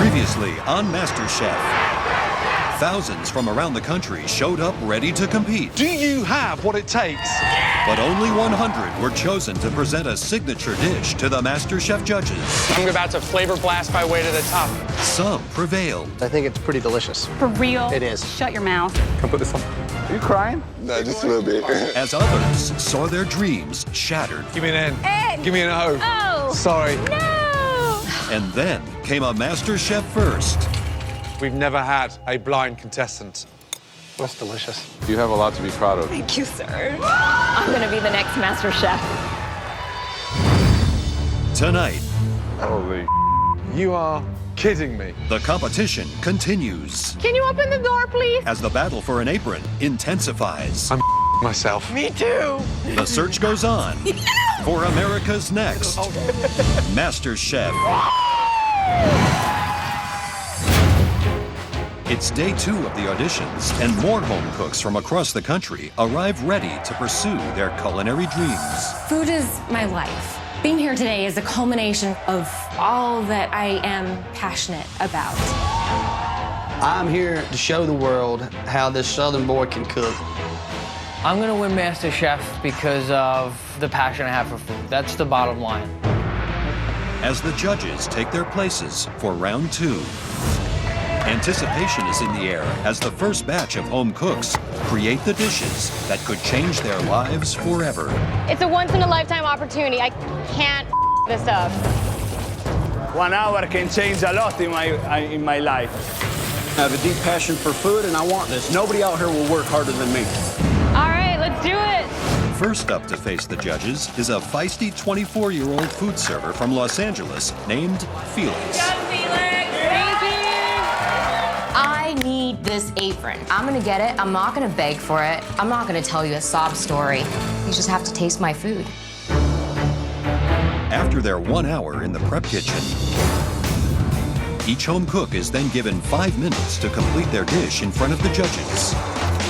Previously on MasterChef. Thousands from around the country showed up ready to compete. Do you have what it takes? But only 100 were chosen to present a signature dish to the MasterChef judges. I'm about to flavor blast my way to the top. Some prevailed. I think it's pretty delicious. For real? It is. Shut your mouth. Can I put this on? Are you crying? No, just a little bit. As others saw their dreams shattered. Give me an N. N. Give me an O. Oh. Sorry. No. And then came a MasterChef first. We've never had a blind contestant. That's delicious. You have a lot to be proud of. Thank you, sir. I'm gonna be the next Master Chef. Tonight, Holy. You are kidding me. the competition continues Can you open the door, please? as the battle for an apron intensifies. I'm myself. Me too. The search goes on for America's next MasterChef. It's day 2 of the auditions, and more home cooks from across the country arrive ready to pursue their culinary dreams. Food is my life. Being here today is a culmination of all that I am passionate about. I'm here to show the world how this Southern boy can cook. I'm gonna win MasterChef because of the passion I have for food. That's the bottom line. As the judges take their places for round 2. Anticipation is in the air as the first batch of home cooks create the dishes that could change their lives forever. It's a once-in-a-lifetime opportunity. I can't this up. 1 hour can change a lot in my life. I have a deep passion for food, and I want this. Nobody out here will work harder than me. All right, let's do it. First up to face the judges is a feisty 24-year-old food server from Los Angeles named Felix. I need this apron. I'm gonna get it. I'm not gonna beg for it. I'm not gonna tell you a sob story. You just have to taste my food. After their 1 hour in the prep kitchen, each home cook is then given 5 minutes to complete their dish in front of the judges.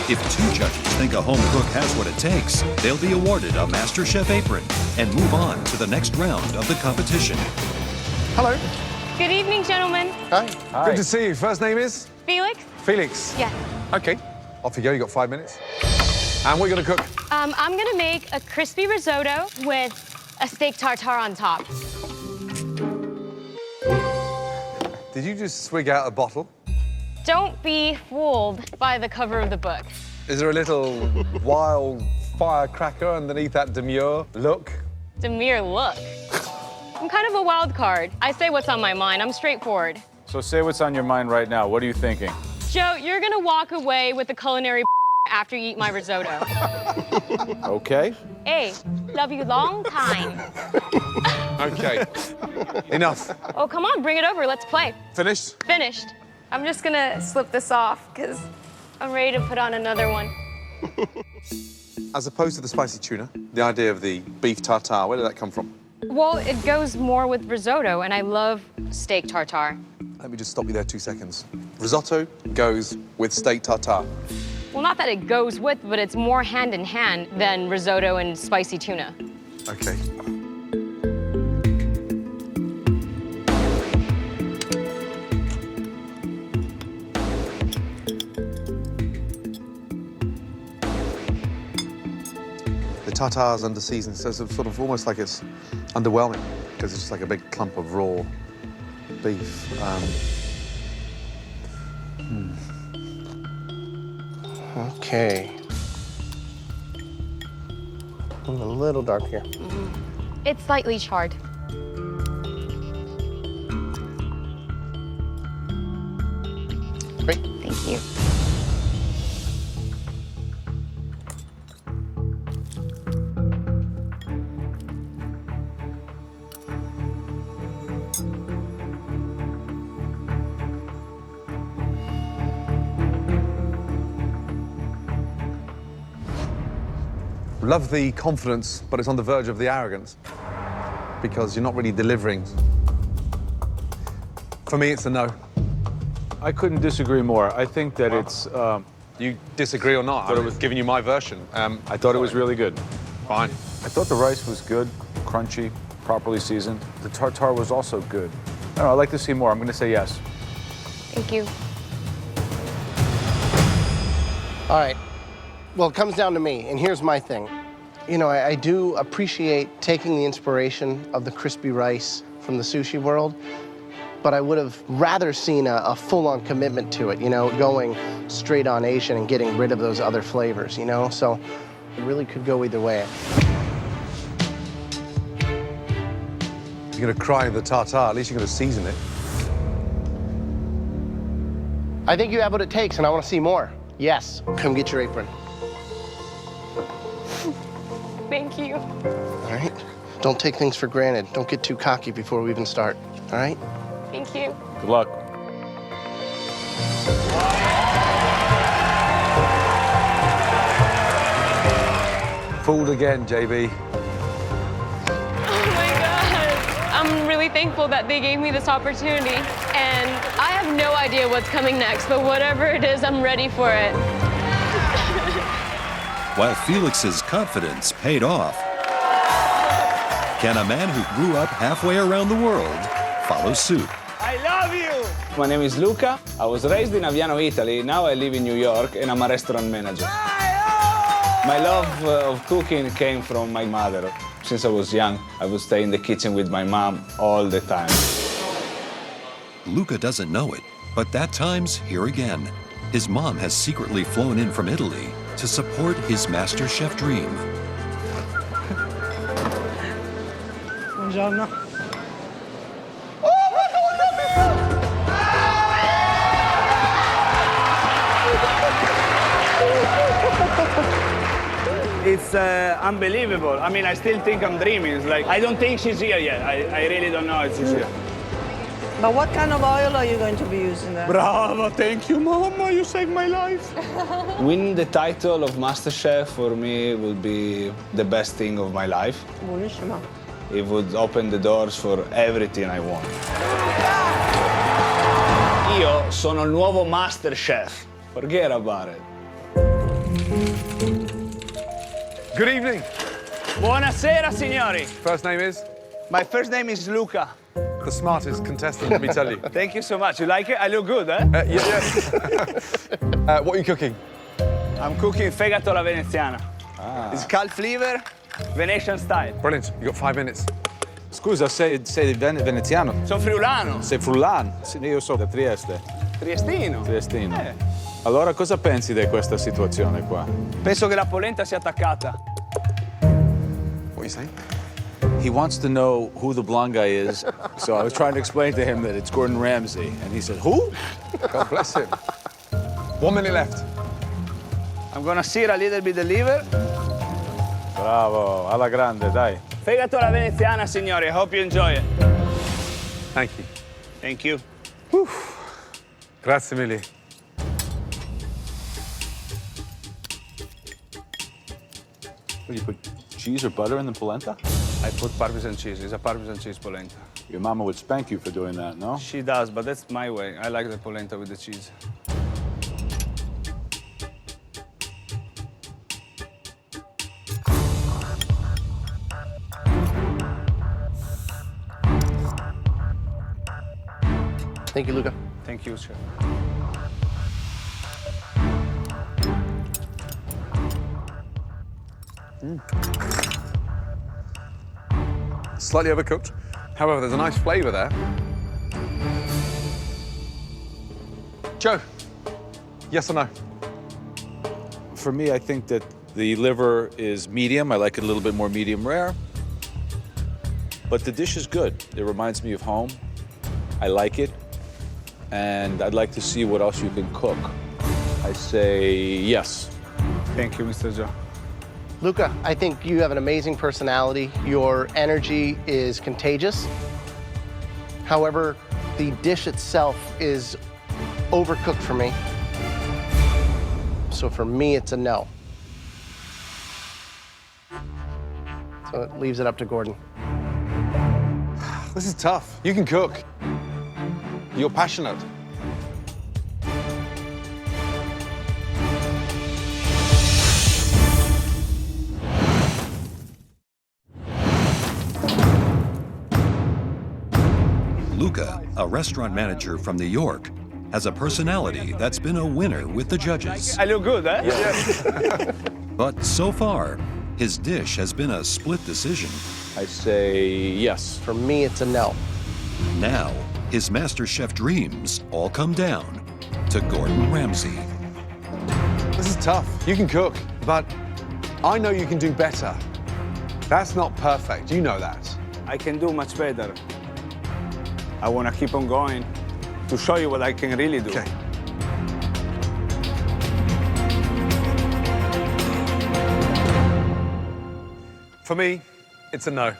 If 2 judges think a home cook has what it takes, they'll be awarded a MasterChef apron and move on to the next round of the competition. Hello. Good evening, gentlemen. Hi. Good to see you. First name is? Felix? Felix. Yes. Okay. Off you go. You got 5 minutes. And what are you going to cook? I'm gonna make a crispy risotto with a steak tartare on top. Did you just swig out a bottle? Don't be fooled by the cover of the book. Is there a little wild firecracker underneath that demure look? Demure look. I'm kind of a wild card. I say what's on my mind. I'm straightforward. So say what's on your mind right now. What are you thinking? Joe, you're gonna walk away with the culinary after you eat my risotto. Okay. Hey, love you long time. Okay. Enough. Oh, come on, bring it over. Let's play. Finished? Finished. I'm just gonna slip this off because I'm ready to put on another one. As opposed to the spicy tuna, the idea of the beef tartare, where did that come from? Well, it goes more with risotto, and I love steak tartare. Let me just stop you there 2 seconds. Risotto goes with steak tartare. Well, not that it goes with, but it's more hand in hand than risotto and spicy tuna. Okay. The tartare's under seasoned, so it's sort of almost like it's underwhelming because it's just like a big clump of raw beef. Okay. I'm a little dark here. It's slightly charred. Great. Thank you. Love the confidence, but it's on the verge of the arrogance because you're not really delivering. For me, it's a no. I couldn't disagree more. I think that it's... You disagree or not? I was giving you my version. I thought it was really good. Fine. I thought the rice was good, crunchy, properly seasoned. The tartare was also good. I don't know, I'd like to see more. I'm going to say yes. Thank you. All right. Well, it comes down to me, and here's my thing. You know, I do appreciate taking the inspiration of the crispy rice from the sushi world, but I would have rather seen a full-on commitment to it, you know, going straight on Asian and getting rid of those other flavors, you know? So it really could go either way. You're going to cry the tartare, at least you're going to season it. I think you have what it takes, and I want to see more. Yes, come get your apron. Thank you. All right? Don't take things for granted. Don't get too cocky before we even start, all right? Thank you. Good luck. Fooled again, JB. Oh my God. I'm really thankful that they gave me this opportunity. And I have no idea what's coming next, but whatever it is, I'm ready for it. While Felix's confidence paid off, can a man who grew up halfway around the world follow suit? I love you! My name is Luca. I was raised in Aviano, Italy. Now I live in New York, and I'm a restaurant manager. My love of cooking came from my mother. Since I was young, I would stay in the kitchen with my mom all the time. Luca doesn't know it, but that time's here again. His mom has secretly flown in from Italy to support his Masterchef dream. Buongiorno. It's unbelievable. I mean, I still think I'm dreaming. It's like, I don't think she's here yet. I really don't know if she's here. But what kind of oil are you going to be using there? Bravo, thank you, Mama. You saved my life. Winning the title of MasterChef for me would be the best thing of my life. Buonissimo. It would open the doors for everything I want. Io sono il nuovo MasterChef. Forget about it. Good evening. Buonasera, signori. First name is? My first name is Luca. The smartest contestant, let me tell you. Thank you so much. You like it? I look good, eh? Yes. What are you cooking? I'm cooking fegato alla veneziana. It's calf liver, Venetian style. Brilliant. You've got 5 minutes. Scusa, sei veneziano? Sono friulano. Sei friulano? Sì, io sono da Trieste. Triestino. Triestino. Allora, cosa pensi di questa situazione qua? Penso che la polenta sia attaccata. What are you saying? He wants to know who the blonde guy is, so I was trying to explain to him that it's Gordon Ramsay, and he said, who? God bless him. 1 minute left. I'm gonna sear a little bit the liver. Bravo, alla grande, dai. Fegato alla veneziana, signori. I hope you enjoy it. Thank you. Thank you. Grazie mille. What, you put cheese or butter in the polenta? I put Parmesan cheese. It's a Parmesan cheese polenta. Your mama would spank you for doing that, no? She does, but that's my way. I like the polenta with the cheese. Thank you, Luca. Thank you, chef. Slightly overcooked. However, there's a nice flavor there. Joe, yes or no? For me, I think that the liver is medium. I like it a little bit more medium rare. But the dish is good. It reminds me of home. I like it. And I'd like to see what else you can cook. I say yes. Thank you, Mr. Joe. Luca, I think you have an amazing personality. Your energy is contagious. However, the dish itself is overcooked for me. So for me, it's a no. So it leaves it up to Gordon. This is tough. You can cook. You're passionate. Luca, a restaurant manager from New York, has a personality that's been a winner with the judges. I look good, eh? Yes. But so far, his dish has been a split decision. I say yes. For me, it's a no. Now, his MasterChef dreams all come down to Gordon Ramsay. This is tough. You can cook, but I know you can do better. That's not perfect. You know that. I can do much better. I want to keep on going to show you what I can really do. Okay. For me, it's a no.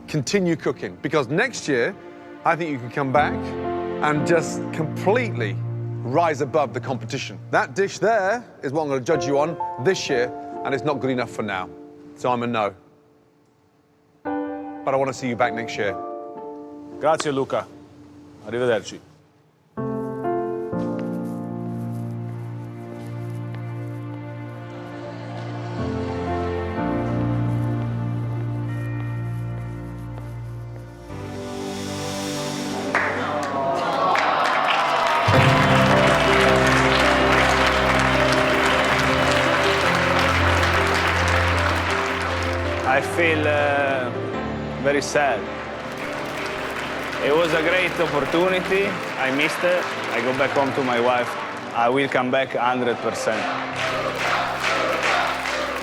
Continue cooking, because next year, I think you can come back and just completely rise above the competition. That dish there is what I'm going to judge you on this year, and it's not good enough for now. So I'm a no. But I want to see you back next year. Grazie, Luca. Arrivederci. I feel very sad. It was a great opportunity. I missed it. I go back home to my wife. I will come back 100%.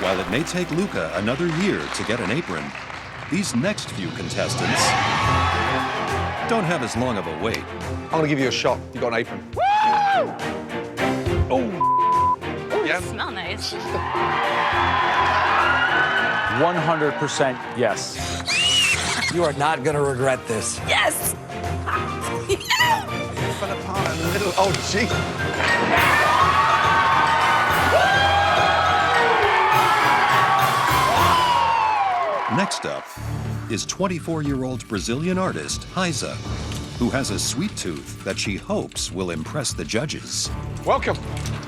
While it may take Luca another year to get an apron, these next few contestants don't have as long of a wait. I'm going to give you a shot. You got an apron. Woo! Oh. Yeah. Smell nice. 100% yes. You are not going to regret this. Yes! Fell apart in the middle. Oh, gee. Next up is 24-year-old Brazilian artist Raiza, who has a sweet tooth that she hopes will impress the judges. Welcome.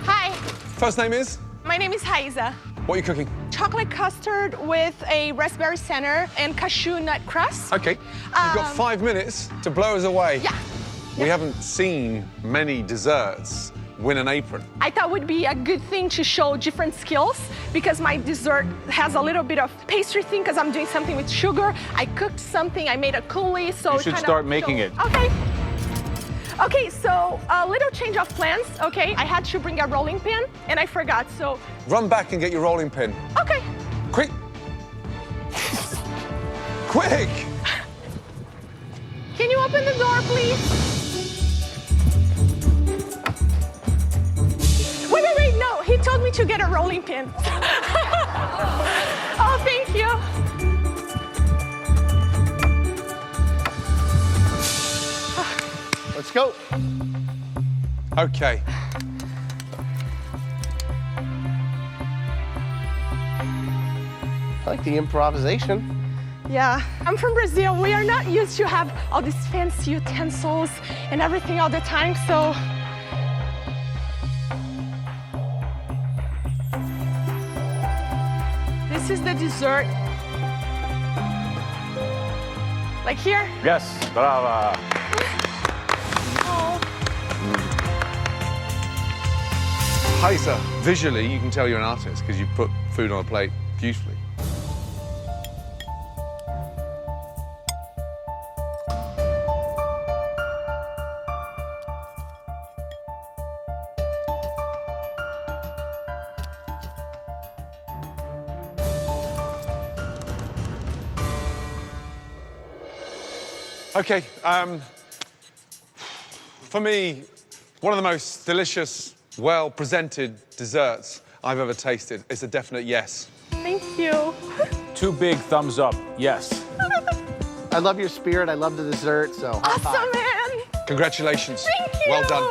Hi, First name is? my name is Raiza. What are you cooking? Chocolate custard with a raspberry center and cashew nut crust. Okay. You've got 5 minutes to blow us away. Yeah. We haven't seen many desserts win an apron. I thought it would be a good thing to show different skills because my dessert has a little bit of pastry thing because I'm doing something with sugar. I cooked something, I made a coulis, so You should start making it. Okay. Okay, so a little change of plans, okay? I had to bring a rolling pin and I forgot, so. Run back and get your rolling pin. Okay. Quick. Quick! Can you open the door, please? Wait, no, he told me to get a rolling pin. Oh, thank you. Let's go. Okay. I like the improvisation. Yeah, I'm from Brazil. We are not used to have all these fancy utensils and everything all the time, so. This is the dessert. Like here? Yes, brava. Oh. Raiza, visually, you can tell you're an artist because you put food on a plate beautifully. Okay, for me, one of the most delicious, well-presented desserts I've ever tasted. It's a definite yes. Thank you. 2 big thumbs up, yes. I love your spirit. I love the dessert, so. Awesome, man. Congratulations. Thank you. Well done.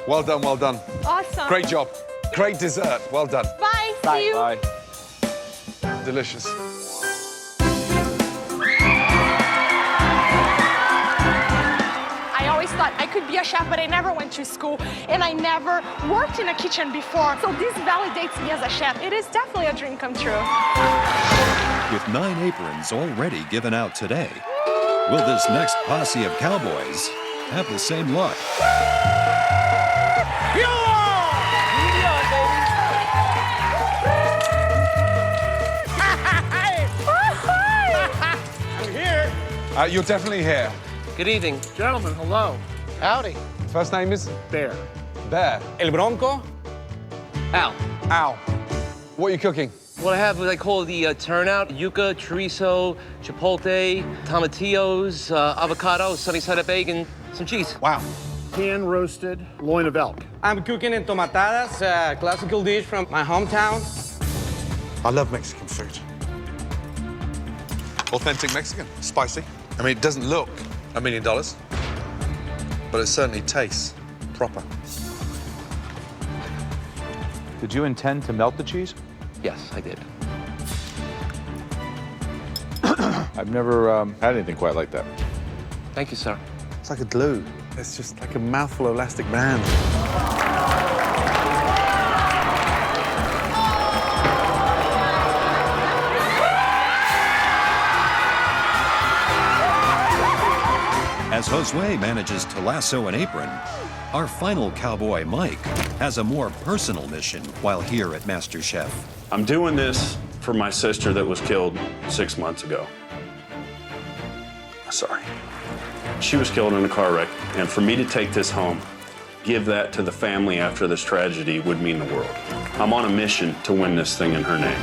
Well done, well done. Awesome. Great job. Great dessert. Well done. Bye. See you. Bye. Delicious. I always thought I could be a chef, but I never went to school, and I never worked in a kitchen before. So this validates me as a chef. It is definitely a dream come true. With 9 aprons already given out today, will this next posse of cowboys have the same luck? I'm here. You're definitely here. Good evening. Gentlemen, hello. Howdy. First name is? Bear. Bear. El Bronco? Al. Al. What are you cooking? What I have what I call the turnout: yuca, chorizo, chipotle, tomatillos, avocado, sunny side up egg, and some cheese. Wow. Pan-roasted loin of elk. I'm cooking entomatadas, a classical dish from my hometown. I love Mexican food. Authentic Mexican, spicy. I mean, it doesn't look $1 million, but it certainly tastes proper. Did you intend to melt the cheese? Yes, I did. I've never had anything quite like that. Thank you, sir. It's like a glue. It's just like a mouthful of elastic band. As Josue manages to lasso an apron, our final cowboy, Mike, has a more personal mission while here at MasterChef. I'm doing this for my sister that was killed 6 months ago. Sorry. She was killed in a car wreck, and for me to take this home, give that to the family after this tragedy would mean the world. I'm on a mission to win this thing in her name.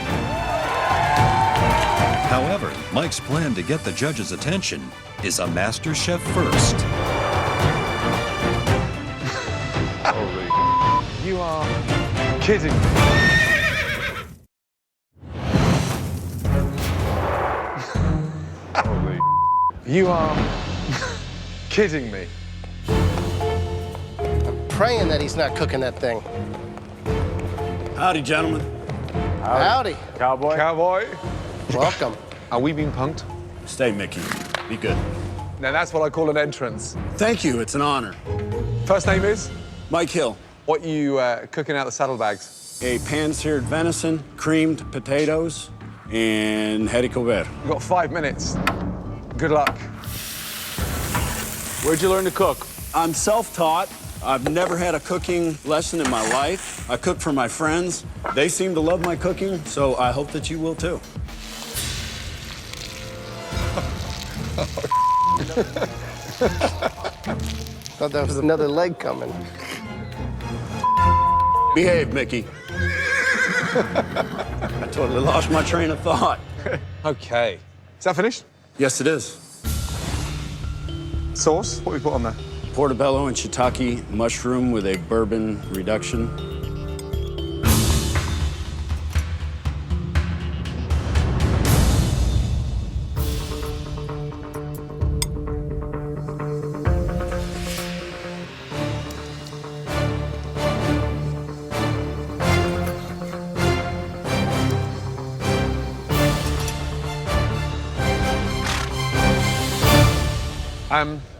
However, Mike's plan to get the judges' attention is a MasterChef first. You are kidding me. Holy. You are kidding me. I'm praying that he's not cooking that thing. Howdy, gentlemen. Howdy. Cowboy. Cowboy. Welcome. Are we being punked? Stay, Mickey. Be good. Now that's what I call an entrance. Thank you. It's an honor. First name is? Mike Hill. What are you cooking out the saddlebags? A pan-seared venison, creamed potatoes, and haricot vert. You've got 5 minutes. Good luck. Where'd you learn to cook? I'm self-taught. I've never had a cooking lesson in my life. I cook for my friends. They seem to love my cooking, so I hope that you will too. Thought that was another leg coming. Behave, Mickey. I totally lost my train of thought. Okay. Is that finished? Yes, it is. Sauce? What we put on there? Portobello and shiitake mushroom with a bourbon reduction.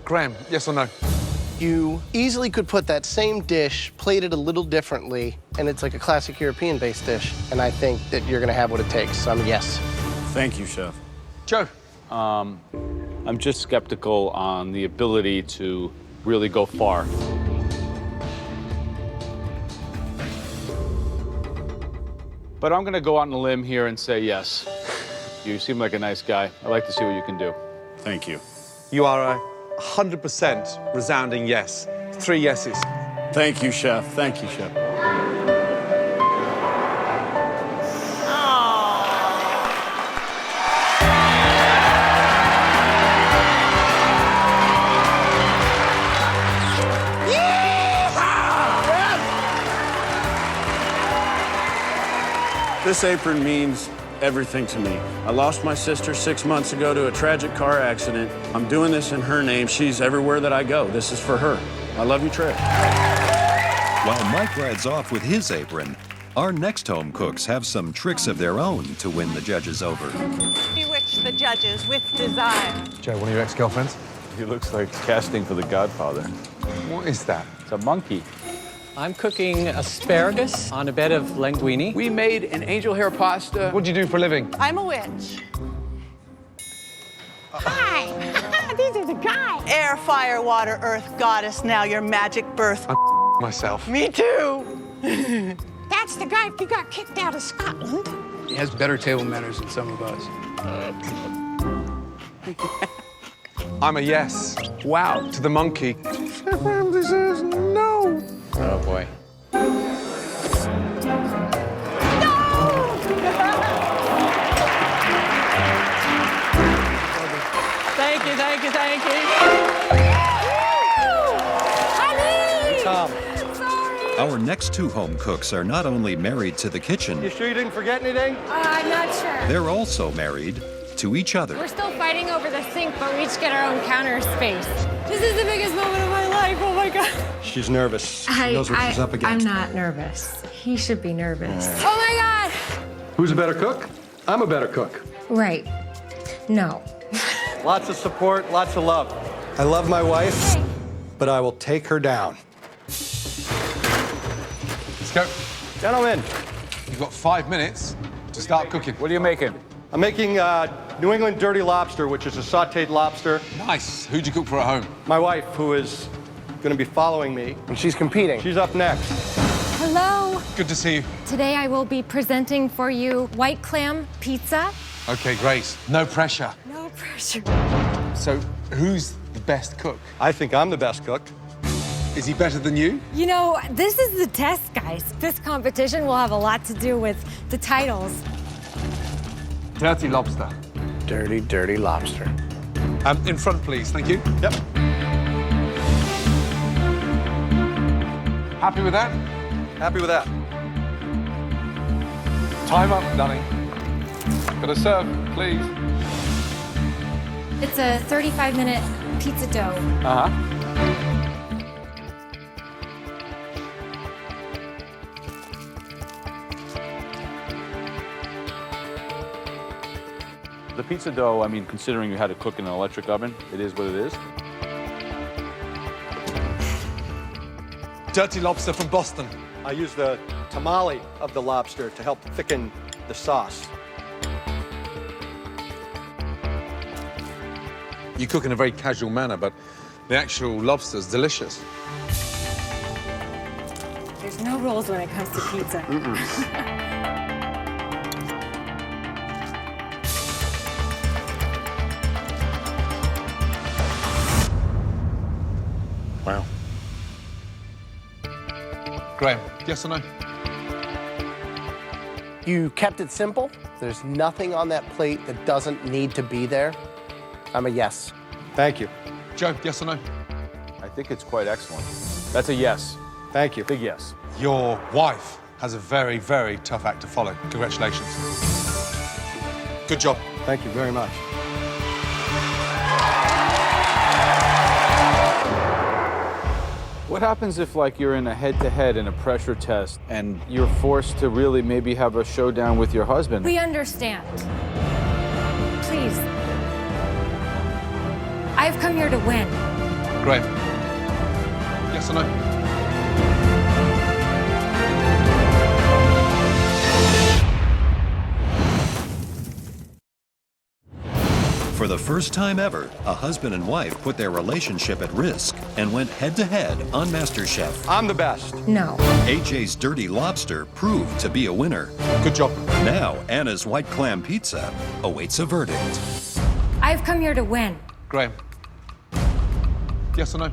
Graham, yes or no? You easily could put that same dish, plated a little differently, and it's like a classic European-based dish. And I think that you're gonna have what it takes, so I'm a yes. Thank you, Chef. Joe? I'm just skeptical on the ability to really go far. But I'm gonna go out on a limb here and say yes. You seem like a nice guy. I'd like to see what you can do. Thank you. You are a 100% resounding yes. 3 yeses. Thank you, Chef. Thank you, Chef. This apron means everything to me. I lost my sister 6 months ago to a tragic car accident. I'm doing this in her name. She's everywhere that I go. This is for her. I love you, Trey. While Mike rides off with his apron, our next home cooks have some tricks of their own to win the judges over. Bewitch the judges with desire. Joe, one of your ex-girlfriends? He looks like casting for The Godfather. What is that? It's a monkey. I'm cooking asparagus on a bed of linguine. We made an angel hair pasta. What do you do for a living? I'm a witch. Hi. These are the guys. Air, fire, water, earth, goddess, now your magic birth. Myself. Me too. That's the guy who got kicked out of Scotland. He has better table manners than some of us. I'm a yes. Wow. To the monkey. This is no. Oh, boy. Thank you, thank you, thank you. Honey! Tom. Our next two home cooks are not only married to the kitchen, You sure you didn't forget anything? I'm not sure. they're also married to each other. We're still fighting over the sink, but we each get our own counter space. This is the biggest moment of my life. Oh my God. She's nervous. She knows what she's up against. I'm not nervous. He should be nervous. Oh my God. Who's a better cook? I'm a better cook. Right. No. Lots of support, lots of love. I love my wife, but I will take her down. Let's go. Gentlemen. You've got 5 minutes to start cooking. What are you making? I'm making New England dirty lobster, which is a sautéed lobster. Nice. Who'd you cook for at home? My wife, who is going to be following me. And she's competing. She's up next. Hello. Good to see you. Today I will be presenting for you white clam pizza. Okay, great. No pressure. No pressure. So, who's the best cook? I think I'm the best cook. Is he better than you? You know, this is the test, guys. This competition will have a lot to do with the titles. Dirty lobster. Dirty, dirty lobster. In front, please. Thank you. Yep. Happy with that? Happy with that. Time up, darling. Got to serve, please. It's a 35-minute pizza dough. Uh-huh. The pizza dough, I mean, considering you had to cook in an electric oven, it is what it is. Dirty lobster from Boston. I use the tamale of the lobster to help thicken the sauce. You cook in a very casual manner, but the actual lobster's delicious. There's no rules when it comes to pizza. Wow. Graham, yes or no? You kept it simple. There's nothing on that plate that doesn't need to be there. I'm a yes. Thank you. Joe, yes or no? I think it's quite excellent. That's a yes. Thank you. Big yes. Your wife has a very, very tough act to follow. Congratulations. Good job. Thank you very much. What happens if, like, you're in a head-to-head in a pressure test and you're forced to really maybe have a showdown with your husband? We understand. Please. I've come here to win. Graham, yes or no? For the first time ever, a husband and wife put their relationship at risk and went head-to-head on MasterChef. I'm the best. No. AJ's Dirty Lobster proved to be a winner. Good job. Now, Anna's White Clam Pizza awaits a verdict. I've come here to win. Graham, yes or no?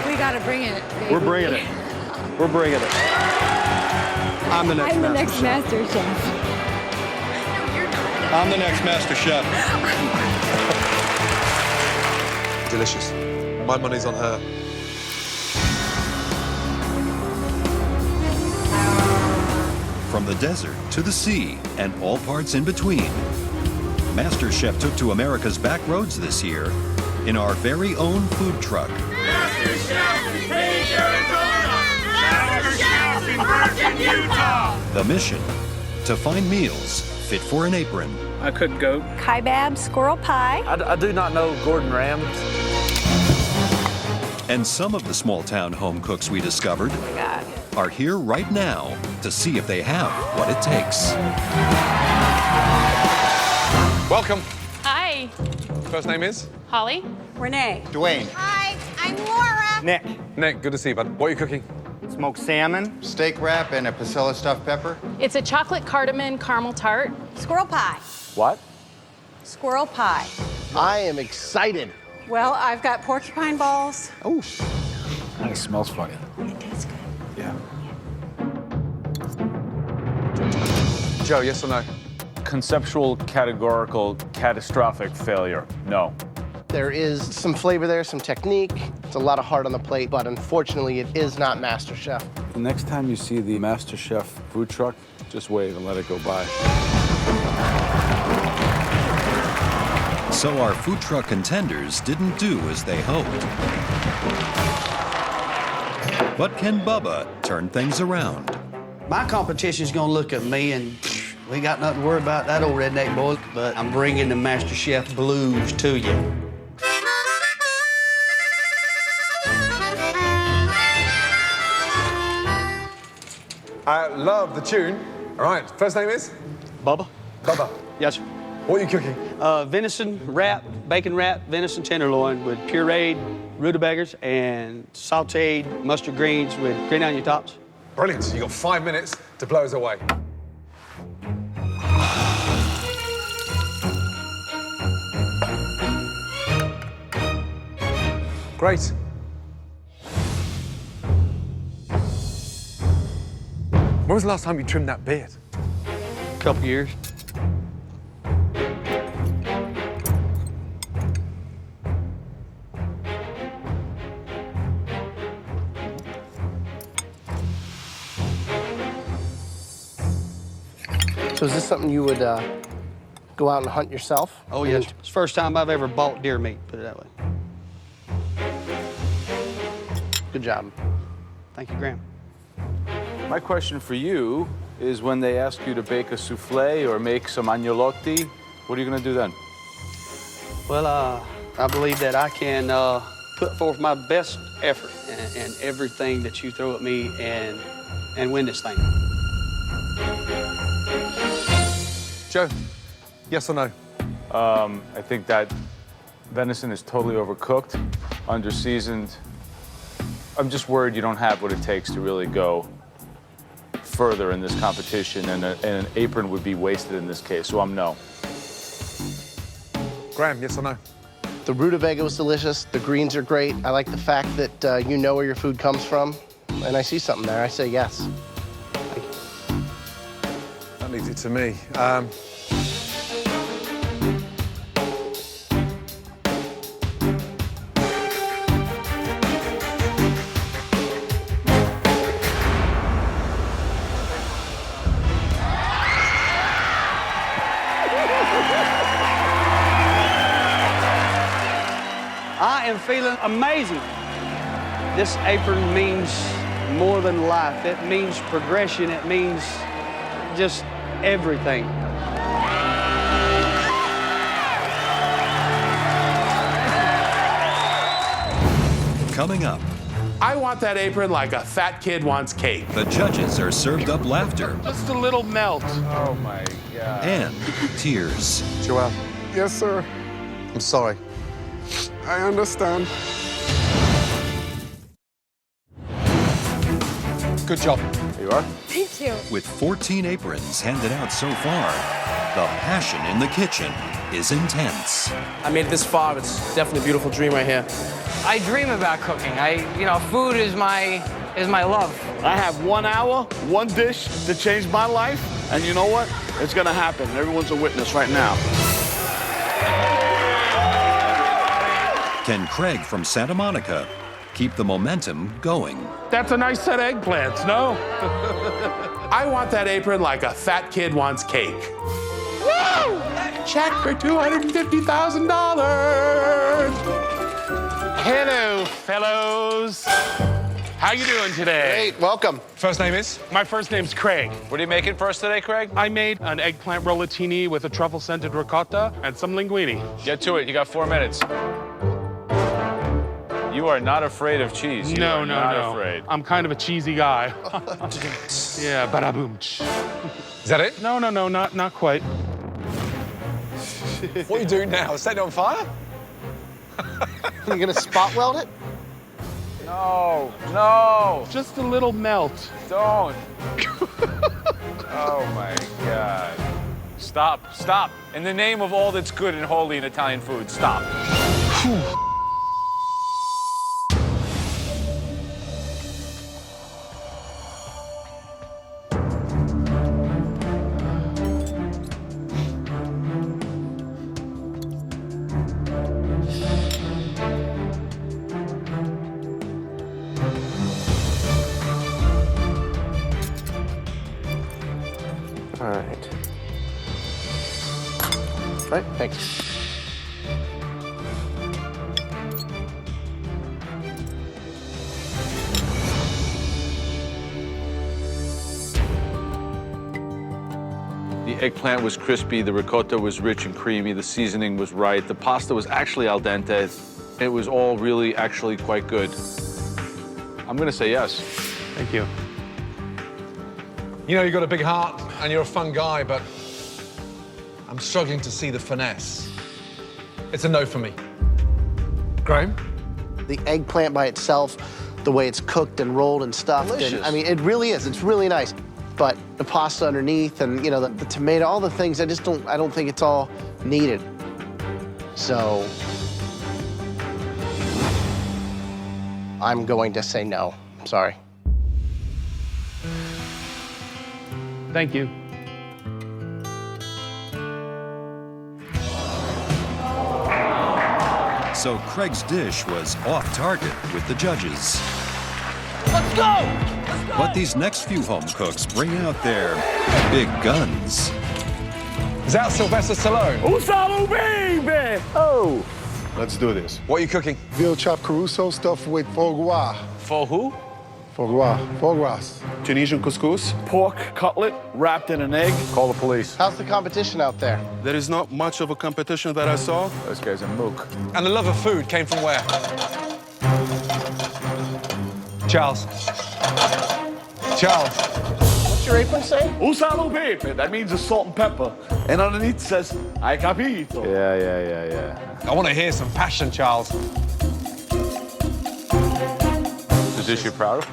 We gotta bring it, baby. We're bringing it. We're bringing it. I'm the next Master Chef. I'm the next Master Chef. Delicious. My money's on her. From the desert to the sea and all parts in between, MasterChef took to America's back roads this year in our very own food truck. Masterchef Page, Arizona! Masterchef in Bergen, Utah! The mission, to find meals fit for an apron. I cook goat. Kaibab squirrel pie. I do not know Gordon Ram's. And some of the small-town home cooks we discovered are here right now to see if they have what it takes. Welcome. Hi. First name is? Holly. Renee. Dwayne. Hi, I'm Laura. Nick. Nick, good to see you, bud. What are you cooking? Smoked salmon, steak wrap, and a Pasilla stuffed pepper. It's a chocolate cardamom caramel tart. Squirrel pie. What? Squirrel pie. I am excited. Well, I've got porcupine balls. Oh. It smells funny. It tastes good. Yeah. Joe, yes or no? Conceptual, categorical, catastrophic failure. No. There is some flavor there, some technique. It's a lot of heart on the plate, but unfortunately, it is not MasterChef. The next time you see the MasterChef food truck, just wave and let it go by. So our food truck contenders didn't do as they hoped. But can Bubba turn things around? My competition's gonna look at me and we got nothing to worry about that old redneck boy, but I'm bringing the MasterChef blues to you. I love the tune. All right, first name is? Bubba? Bubba. Yes, sir. What are you cooking? Venison wrap, bacon wrap, venison tenderloin with pureed rutabagas and sauteed mustard greens with green onion tops. Brilliant. So you got 5 minutes to blow us away. Great. When was the last time you trimmed that beard? A couple years. So is this something you would go out and hunt yourself? Oh, yes. It's the first time I've ever bought deer meat, put it that way. Good job. Thank you, Graham. My question for you is when they ask you to bake a souffle or make some agnolotti, what are you going to do then? Well, I believe that I can put forth my best effort and everything that you throw at me and win this thing. Joe, yes or no? I think that venison is totally overcooked, under-seasoned. I'm just worried you don't have what it takes to really go further in this competition, and an apron would be wasted in this case, so I'm no. Graham, yes or no? The rutabaga was delicious. The greens are great. I like the fact that you know where your food comes from, and I see something there. I say yes. That leaves it to me. I am feeling amazing. This apron means more than life. It means progression. It means just everything. Coming up, I want that apron like a fat kid wants cake. the judges are served up laughter Just a little melt. Oh, my God. and tears. Joel, Yes, sir. I'm sorry. I understand. Good job. There you are. Thank you. With 14 aprons handed out so far, the passion in the kitchen is intense. I made it this far. It's definitely a beautiful dream right here. I dream about cooking. Food is my love. I have 1 hour, one dish to change my life, and you know what? It's gonna happen. Everyone's a witness right now. Can Craig from Santa Monica keep the momentum going? That's a nice set of eggplants, no? I want that apron like a fat kid wants cake. Woo! check for $250,000. Hello, fellows. How you doing today? Great, welcome. First name is? My first name's Craig. What are you making first today, Craig? I made an eggplant rollatini with a truffle-scented ricotta and some linguine. Get to it. You got 4 minutes. You are not afraid of cheese. You are not afraid. I'm kind of a cheesy guy. Yeah, bada-boom. Is that it? No, not quite. What are you doing now? Set it on fire? You're gonna spot weld it? No, no. Just a little melt. Don't. Oh my God. Stop, stop. In the name of all that's good and holy in Italian food, stop. All right. Right, thanks. The eggplant was crispy, the ricotta was rich and creamy, the seasoning was right, the pasta was actually al dente. It was all really actually quite good. I'm gonna say yes. Thank you. You know, you've got a big heart and you're a fun guy, but I'm struggling to see the finesse. It's a no for me. Graham? The eggplant by itself, the way it's cooked and rolled and stuffed. Delicious. And, I mean, it really is. It's really nice. But the pasta underneath and, you know, the tomato, all the things, I don't think it's all needed. So I'm going to say no. Sorry. Thank you. So Craig's dish was off target with the judges. Let's go! But these next few home cooks bring out their big guns. Is that Sylvester Stallone? Usalo, baby! Oh, let's do this. What are you cooking? Veal chopped Caruso stuffed with foie gras. For who? Foie gras. Foie gras. Tunisian couscous, pork cutlet wrapped in an egg. Call the police. How's the competition out there? There is not much of a competition that I saw. This guy's a mook. And the love of food came from where? Charles. Charles. What's your apron say? Usalo, baby. That means a salt and pepper. And underneath it says, I capito. Yeah. I want to hear some passion, Charles. The dish you're proud of?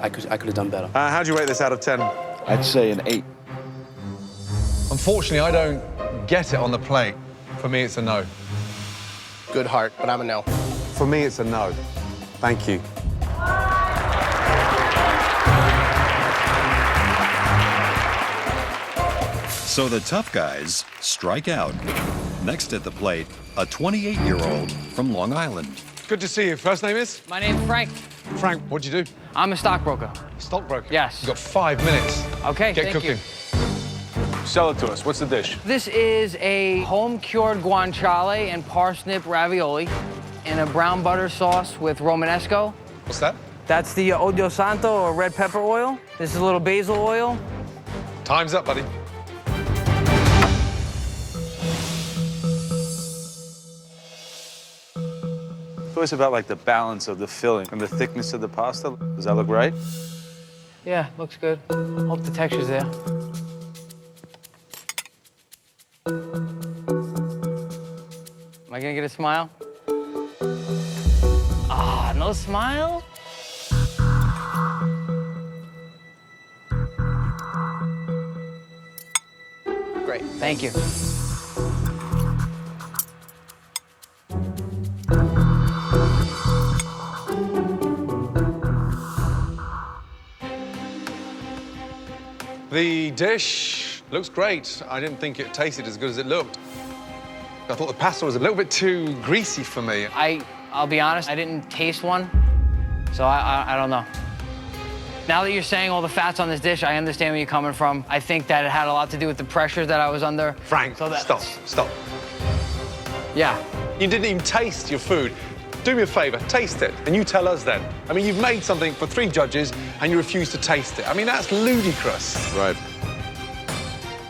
I could have done better. How'd you rate this out of 10? I'd say an 8. Unfortunately, I don't get it on the plate. For me, it's a no. Good heart, but I'm a no. For me, it's a no. Thank you. So the tough guys strike out. Next at the plate, a 28-year-old from Long Island. Good to see you. First name is? My name's Frank. Frank, what'd you do? I'm a stockbroker. Stockbroker? Yes. You've got 5 minutes. Okay, Get thank cooking. you. Sell it to us. What's the dish? This is a home-cured guanciale and parsnip ravioli in a brown butter sauce with Romanesco. What's that? That's the Odio Santo or red pepper oil. This is a little basil oil. Time's up, buddy. It's always about like the balance of the filling and the thickness of the pasta. Does that look right? Yeah, looks good. Hope the texture's there. Am I gonna get a smile? Ah, no smile? Great. Thank you. The dish looks great. I didn't think it tasted as good as it looked. I thought the pasta was a little bit too greasy for me. I'll be honest, I didn't taste one, so I don't know. Now that you're saying all the fats on this dish, I understand where you're coming from. I think that it had a lot to do with the pressure that I was under. Frank, stop. Yeah. You didn't even taste your food. Do me a favor, taste it, and you tell us then. I mean, you've made something for 3 judges, and you refuse to taste it. I mean, that's ludicrous. Right.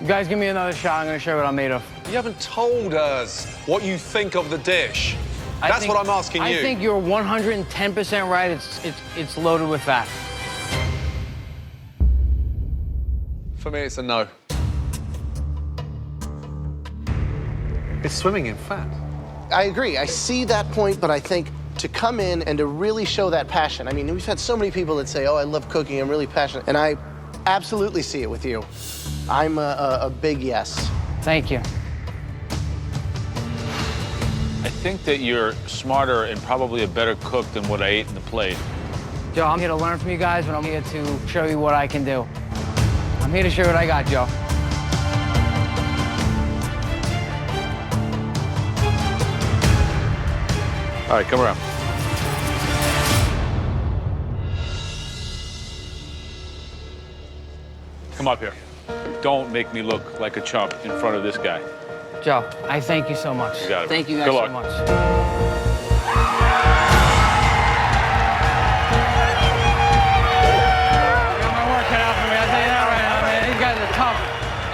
You guys give me another shot, I'm gonna show you what I'm made of. You haven't told us what you think of the dish. That's what I'm asking you. I think you're 110% right. It's loaded with fat. For me, it's a no. It's swimming in fat. I agree. I see that point, but I think to come in and to really show that passion. I mean, we've had so many people that say, oh, I love cooking, I'm really passionate. And I absolutely see it with you. I'm a big yes. Thank you. I think that you're smarter and probably a better cook than what I ate in the plate. Joe, I'm here to learn from you guys, but I'm here to show you what I can do. I'm here to show you what I got, Joe. All right, come around. Come up here. Don't make me look like a chump in front of this guy. Joe, I thank you so much. You got it. Thank you guys Good so luck. much.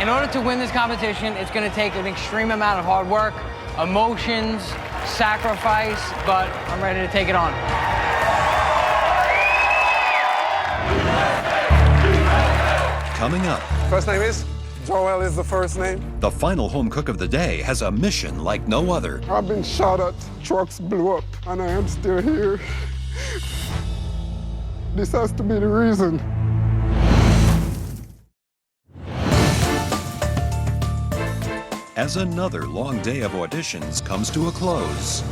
In order to win this competition, it's going to take an extreme amount of hard work, emotions, sacrifice, but I'm ready to take it on. Coming up, First name is? Joel is the first name. the final home cook of the day has a mission like no other. I've been shot at, trucks blew up, and I am still here. This has to be the reason. As another long day of auditions comes to a close,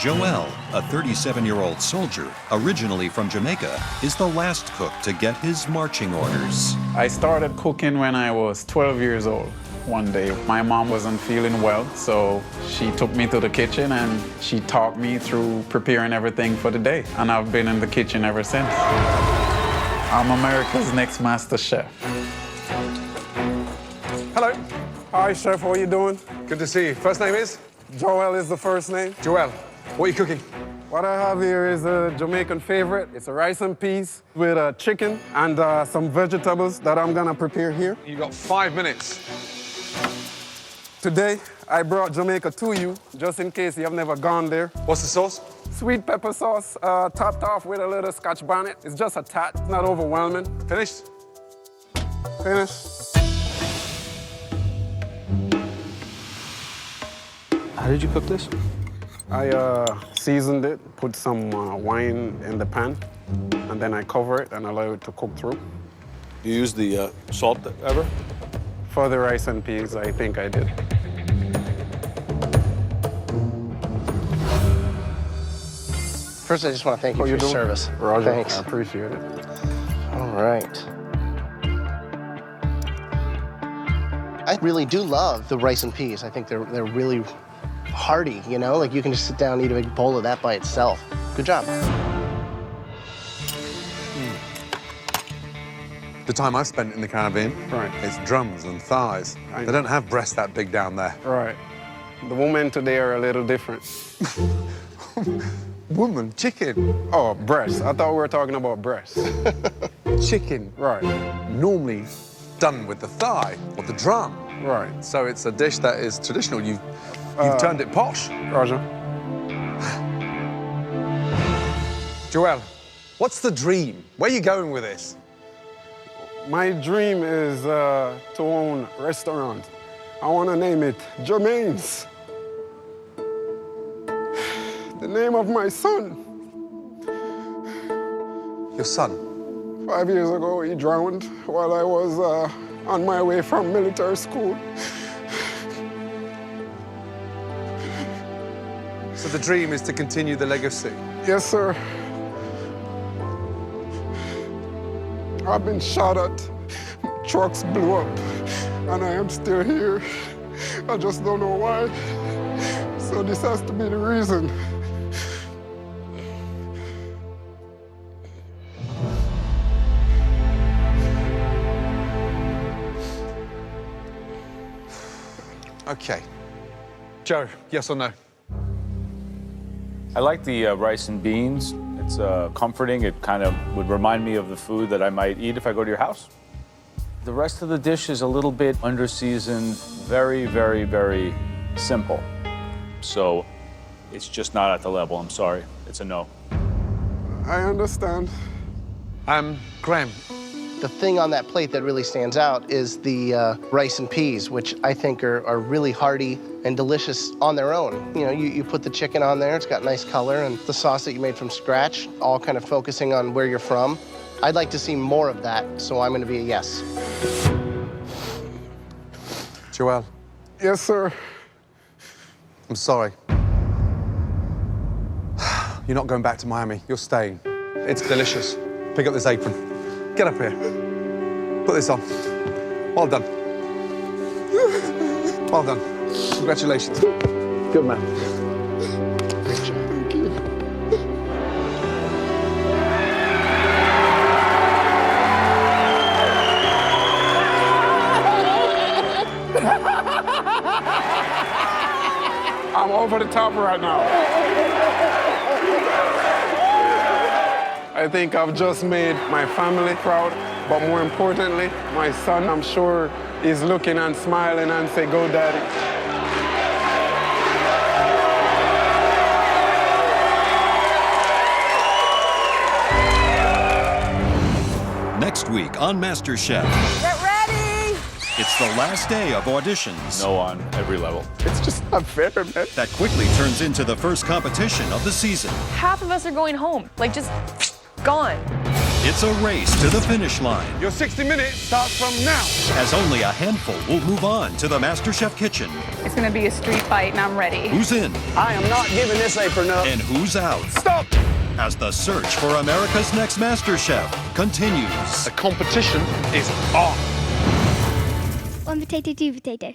Joel, a 37-year-old soldier, originally from Jamaica, is the last cook to get his marching orders. I started cooking when I was 12 years old. One day, my mom wasn't feeling well, so she took me to the kitchen and she taught me through preparing everything for the day. And I've been in the kitchen ever since. I'm America's next master chef. Hello. Hi, Chef. How are you doing? Good to see you. First name is? Joel is the first name. Joel, what are you cooking? What I have here is a Jamaican favorite. It's a rice and peas with a chicken and some vegetables that I'm gonna prepare here. You got 5 minutes. Today, I brought Jamaica to you, just in case you have never gone there. What's the sauce? Sweet pepper sauce, topped off with a little Scotch bonnet. It's just a tad, not overwhelming. Finished? Finished. How did you cook this? I seasoned it, put some wine in the pan, and then I cover it and allow it to cook through. You use the salt ever? For the rice and peas, I think I did. First, I just want to thank you for your service. Roger, Thanks. I appreciate it. All right. I really do love the rice and peas. I think they're really hearty, you know? Like, you can just sit down and eat a big bowl of that by itself. Good job. The time I spent in the Caribbean, it's drums and thighs. They don't have breasts that big down there. Right. The women today are a little different. Woman, chicken. Oh, breast. I thought we were talking about breast. Chicken. Right. Normally done with the thigh or the drum. Right. So it's a dish that is traditional. You've turned it posh. Roger. Joel, what's the dream? Where are you going with this? My dream is to own a restaurant. I want to name it Jermaine's. The name of my son. Your son? 5 years ago, he drowned while I was on my way from military school. So the dream is to continue the legacy? Yes, sir. I've been shot at, trucks blew up, and I am still here. I just don't know why. So this has to be the reason. Okay. Joe, yes or no? I like the rice and beans. It's comforting. It kind of would remind me of the food that I might eat if I go to your house. The rest of the dish is a little bit under-seasoned, very, very, very simple. So it's just not at the level, I'm sorry. It's a no. I understand. Graham. The thing on that plate that really stands out is the rice and peas, which I think are really hearty and delicious on their own. You know, you put the chicken on there, it's got nice color, and the sauce that you made from scratch, all kind of focusing on where you're from. I'd like to see more of that, so I'm gonna be a yes. Joel. Yes, sir. I'm sorry. You're not going back to Miami. You're staying. It's delicious. Pick up this apron. Get up here. Put this on. Well done. Well done. Congratulations. Good man. Great job. Thank you. I'm over the top right now. I think I've just made my family proud, but more importantly, my son, I'm sure, is looking and smiling and say, "Go, Daddy." Next week on MasterChef, Get ready! it's the last day of auditions. No on every level. It's just not fair, man. That quickly turns into the first competition of the season. Half of us are going home, like just gone. It's a race to the finish line, Your 60 minutes starts from now. as only a handful will move on to the MasterChef kitchen. It's gonna be a street fight, and I'm ready. Who's in I am not giving this apron up. and who's out? Stop! As the search for America's next MasterChef continues. The competition is on. One potato, two potato.